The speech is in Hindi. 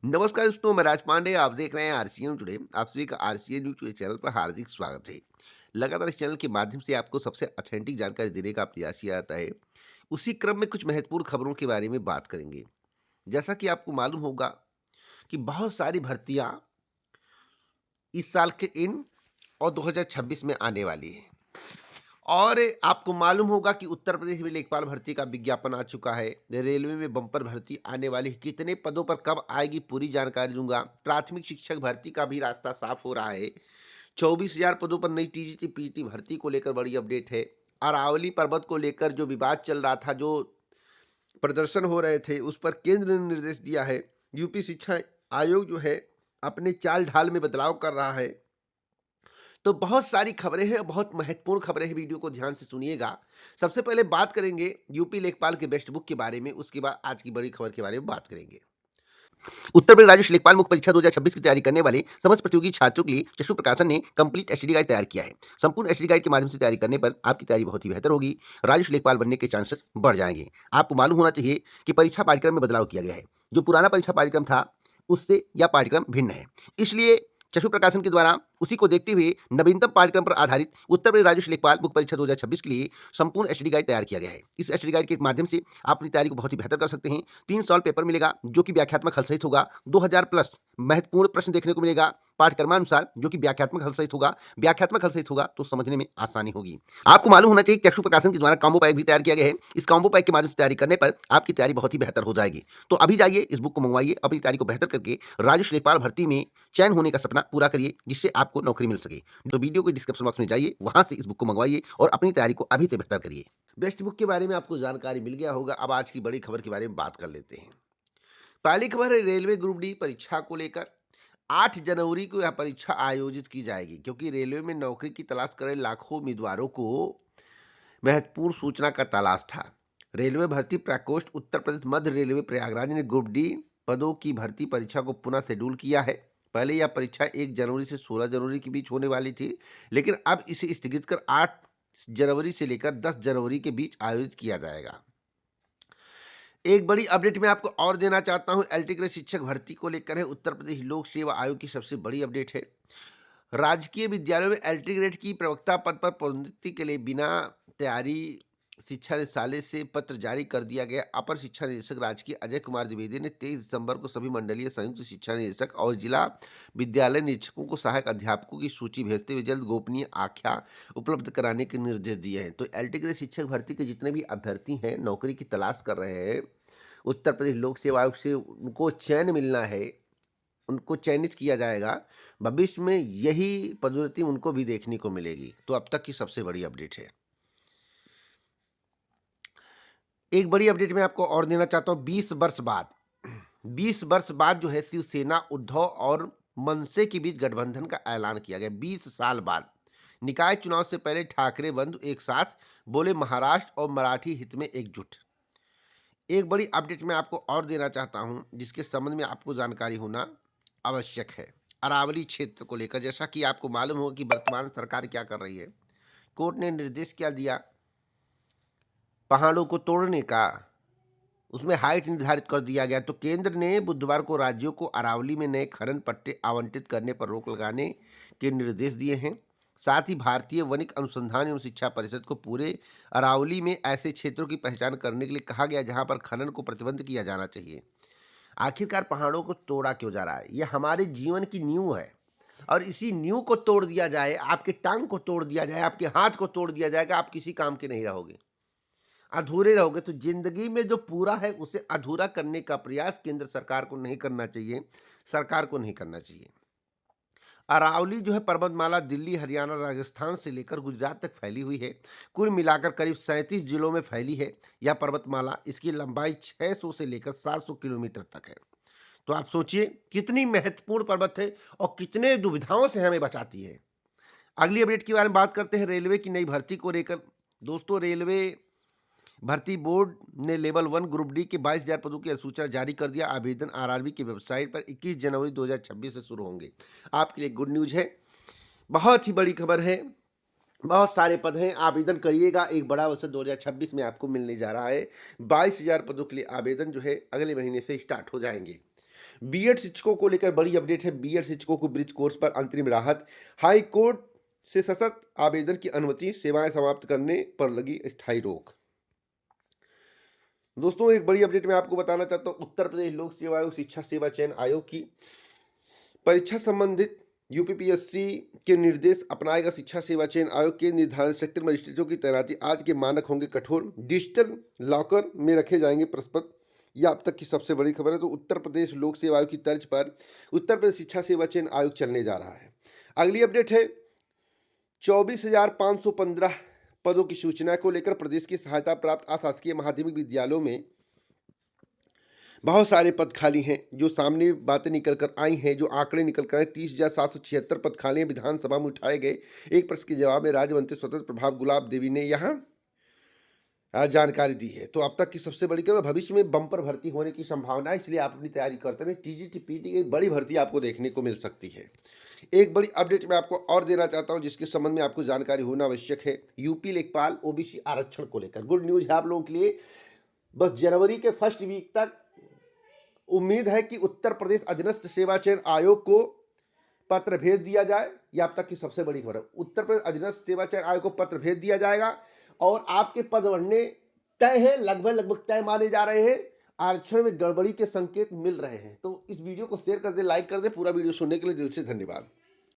नमस्कार दोस्तों, मैं राज पांडे। आप देख रहे हैं आरसीएम टुडे। आप सभी का आरसीएम न्यूज के चैनल पर हार्दिक स्वागत है। लगातार इस चैनल के माध्यम से आपको सबसे ऑथेंटिक जानकारी देने का प्रयास किया जाता है। उसी क्रम में कुछ महत्वपूर्ण खबरों के बारे में बात करेंगे। जैसा कि आपको मालूम होगा कि बहुत सारी भर्तियां इस साल के इन और 2026 में आने वाली है। और आपको मालूम होगा कि उत्तर प्रदेश में लेखपाल भर्ती का विज्ञापन आ चुका है। रेलवे में बम्पर भर्ती आने वाली है। कितने पदों पर कब आएगी, पूरी जानकारी दूंगा। प्राथमिक शिक्षक भर्ती का भी रास्ता साफ हो रहा है। 24,000 पदों पर नई टीजीटी पीटी भर्ती को लेकर बड़ी अपडेट है। अरावली पर्वत को लेकर जो विवाद चल रहा था, जो प्रदर्शन हो रहे थे, उस पर केंद्र ने निर्देश दिया है। यूपी शिक्षा आयोग जो है अपने चाल ढाल में बदलाव कर रहा है। तो बहुत सारी खबरें हैं, बहुत महत्वपूर्ण खबरें हैं। वीडियो को ध्यान से सुनिएगा। सबसे पहले बात करेंगे यूपी लेखपाल के बेस्ट बुक के बारे में, उसके बाद आज की बड़ी खबर के बारे में बात करेंगे। उत्तर प्रदेश राज्य लेखपाल मुख्य परीक्षा 2026 की तैयारी करने वाले समस्त प्रतियोगी छात्रों के लिए चक्षु प्रकाशन ने कंप्लीट एसटीडी गाइड तैयार किया है। संपूर्ण एसटीडी गाइड के माध्यम से तैयारी करने पर आपकी तैयारी बहुत ही बेहतर होगी। राज्य लेखपाल बनने के चांसेस बढ़ जाएंगे। आपको मालूम होना चाहिए कि परीक्षा पाठ्यक्रम में बदलाव किया गया है। जो पुराना परीक्षा पाठ्यक्रम था उससे यह पाठ्यक्रम भिन्न है। इसलिए चक्षु प्रकाशन के द्वारा उसी को देखते हुए नवीनतम पाठ्यक्रम पर आधारित उत्तर प्रदेश राज्य लेखपाल मुख्य परीक्षा 2026 के लिए संपूर्ण एसटीडी गाइड तैयार किया गया है। इस एसटीडी गाइड के माध्यम से आप अपनी तैयारी को बहुत ही बेहतर कर सकते हैं। 3 सॉल्व पेपर मिलेगा जो कि व्याख्यात्मक हल सहित होगा। 2000 प्लस महत्वपूर्ण प्रश्न देखने को मिलेगा पाठ्यक्रमानुसार, जो कि व्याख्यात्मक हल सहित होगा। व्याख्यात्मक हल सहित होगा तो समझने में आसानी होगी। आपको मालूम होना चाहिए कि चक्षु प्रकाशन के द्वारा कॉम्बो पैक भी तैयार किया गया है। इस कॉम्बो पैक के माध्यम से तैयारी करने पर आपकी तैयारी बहुत ही बेहतर हो जाएगी। तो अभी जाइए, इस बुक को मंगवाइए। अपनी तैयारी को बेहतर करके राज्य लेखपाल भर्ती में चयन होने का सपना पूरा करिए, जिससे आपको नौकरी मिल सके। तो वीडियो के डिस्क्रिप्शन बॉक्स में जाइए, वहां से इस बुक को मंगवाइए और अपनी तैयारी को अभी से बेहतर करिए। बेस्ट बुक के बारे में आपको जानकारी मिल गया होगा। अब आज की बड़ी खबर के बारे में बात कर लेते हैं। पहली खबर है रेलवे ग्रुप डी परीक्षा को लेकर। 8 जनवरी को यह परीक्षा आयोजित की जाएगी, क्योंकि रेलवे में नौकरी की तलाश कर रहे लाखों उम्मीदवारों को महत्वपूर्ण सूचना का तलाश था। रेलवे भर्ती प्रकोष्ठ उत्तर प्रदेश मध्य रेलवे प्रयागराज ने ग्रुप डी पदों की भर्ती परीक्षा को पुनः शेड्यूल किया है। पहले यह परीक्षा 1 जनवरी से 16 जनवरी के बीच होने वाली थी, लेकिन अब इसे स्थगित कर 8 जनवरी से लेकर 10 जनवरी के बीच आयोजित किया जाएगा। एक बड़ी अपडेट मैं आपको और देना चाहता हूं। एलटी ग्रेड शिक्षक भर्ती को लेकर है। उत्तर प्रदेश लोक सेवा आयोग की सबसे बड़ी अपडेट है। राजकीय विद्यालयों में एलटी ग्रेड की प्रवक्ता पद पर पदोन्नति के लिए बिना तैयारी शिक्षा निदेशालय से पत्र जारी कर दिया गया। अपर शिक्षा निदेशक राजकीय अजय कुमार द्विवेदी ने 23 दिसंबर को सभी मंडलीय संयुक्त शिक्षा निदेशक और जिला विद्यालय निरीक्षकों को सहायक अध्यापकों की सूची भेजते हुए जल्द गोपनीय आख्या उपलब्ध कराने के निर्देश दिए हैं। तो एलटी ग्रेड शिक्षक भर्ती के जितने भी अभ्यर्थी हैं, नौकरी की तलाश कर रहे हैं, उत्तर प्रदेश लोक सेवा आयोग से उनको चयन मिलना है, उनको चयनित किया जाएगा। भविष्य में यही पदोन्नति उनको भी देखने को मिलेगी। तो अब तक की सबसे बड़ी अपडेट है। एक बड़ी अपडेट मैं आपको और देना चाहता हूं। 20 वर्ष बाद जो है शिवसेना, उद्धव और मनसे के बीच गठबंधन का ऐलान किया गया। 20 साल बाद निकाय चुनाव से पहले ठाकरे बंधु एक साथ बोले, महाराष्ट्र और मराठी हित में एकजुट। एक बड़ी अपडेट मैं आपको और देना चाहता हूं, जिसके संबंध में आपको जानकारी होना आवश्यक है। अरावली क्षेत्र को लेकर, जैसा कि आपको मालूम होगा कि वर्तमान सरकार क्या कर रही है। कोर्ट ने निर्देश क्या दिया पहाड़ों को तोड़ने का, उसमें हाइट निर्धारित कर दिया गया। तो केंद्र ने बुधवार को राज्यों को अरावली में नए खनन पट्टे आवंटित करने पर रोक लगाने के निर्देश दिए हैं। साथ ही भारतीय वनिक अनुसंधान एवं शिक्षा परिषद को पूरे अरावली में ऐसे क्षेत्रों की पहचान करने के लिए कहा गया जहां पर खनन को प्रतिबंध किया जाना चाहिए। आखिरकार पहाड़ों को तोड़ा क्यों जा रहा है? यह हमारे जीवन की नींव है, और इसी नींव को तोड़ दिया जाए, आपके टांग को तोड़ दिया जाए, आपके हाथ को तोड़ दिया जाएगा, आप किसी काम के नहीं रहोगे, अधूरे रहोगे। तो जिंदगी में जो पूरा है उसे अधूरा करने का प्रयास केंद्र सरकार को नहीं करना चाहिए, सरकार को नहीं करना चाहिए। अरावली जो है पर्वतमाला दिल्ली, हरियाणा, राजस्थान से लेकर गुजरात तक फैली हुई है। कुल मिलाकर करीब 37 जिलों में फैली है यह पर्वतमाला। इसकी लंबाई 600 से लेकर 700 किलोमीटर तक है। तो आप सोचिए कितनी महत्वपूर्ण पर्वत है और कितने दुविधाओं से हमें बचाती है। अगली अपडेट के बारे में बात करते हैं, रेलवे की नई भर्ती को लेकर। दोस्तों, रेलवे भर्ती बोर्ड ने लेवल 1 ग्रुप डी के 22,000 पदों की अधिसूचना जारी कर दिया। आवेदन आरआरबी की वेबसाइट पर 21 जनवरी 2026 से शुरू होंगे। आपके लिए गुड न्यूज है, बहुत ही बड़ी खबर है। बहुत सारे पद हैं, आवेदन करिएगा। एक बड़ा अवसर 2026 में आपको मिलने जा रहा है। 22,000 पदों के लिए आवेदन जो है अगले महीने से स्टार्ट हो जाएंगे। बीएड शिक्षकों को लेकर बड़ी अपडेट है। बीएड शिक्षकों को ब्रिज कोर्स पर अंतरिम राहत। हाई कोर्ट से सशक्त आवेदन की अनुमति, सेवाएं समाप्त करने पर लगी स्थायी रोक। दोस्तों, एक बड़ी अपडेट मैं आपको बताना चाहता हूं। उत्तर प्रदेश लोक सेवा आयोग शिक्षा सेवा चयन आयोग की परीक्षा संबंधित यूपीपीएससी के निर्देश अपनाएगा। शिक्षा सेवा चयन आयोग के निर्धारित सेक्टर मजिस्ट्रेटों की तैनाती। आज के मानक होंगे कठोर। डिजिटल लॉकर में रखे जाएंगे प्रश्न पत्र। यह अब तक की सबसे बड़ी खबर है। तो उत्तर प्रदेश लोक सेवा आयोग की तर्ज पर उत्तर प्रदेश शिक्षा सेवा चयन आयोग चलने जा रहा है। अगली अपडेट है 24,515 पदों की सूचना को लेकर प्रदेश की सहायता प्राप्त अशासकीय माध्यमिक विद्यालयों में बहुत सारे पद खाली हैं। जो सामने बातें निकल कर आई हैं, जो आंकड़े निकल कर आए, 30,776 पद खाली हैं। विधानसभा में उठाए गए एक प्रश्न के जवाब में राज्य मंत्री स्वतंत्र प्रभाव गुलाब देवी ने यहाँ जानकारी दी है। तो अब तक की सबसे बड़ी खबर, भविष्य में बम्पर भर्ती होने की संभावना है, इसलिए आप अपनी तैयारी करते रहें। टीजीटी पीटी की बड़ी भर्ती आपको देखने को मिल सकती है। एक बड़ी अपडेट मैं आपको और देना चाहता हूं, जिसके संबंध में आपको जानकारी होना आवश्यक है। यूपी लेखपाल ओबीसी आरक्षण को लेकर गुड न्यूज है आप लोगों के लिए। बस जनवरी के फर्स्ट वीक तक उम्मीद है कि उत्तर प्रदेश अधीनस्थ सेवा चयन आयोग को पत्र भेज दिया जाए। यह अब तक की सबसे बड़ी खबर है। उत्तर प्रदेश अधीनस्थ सेवा चयन आयोग को पत्र भेज दिया जाएगा और आपके पद बढ़ने तय है, लगभग तय माने जा रहे हैं। आरक्षण में गड़बड़ी के संकेत मिल रहे हैं। तो इस वीडियो को शेयर कर दे, लाइक कर दे। पूरा वीडियो सुनने के लिए दिल से धन्यवाद।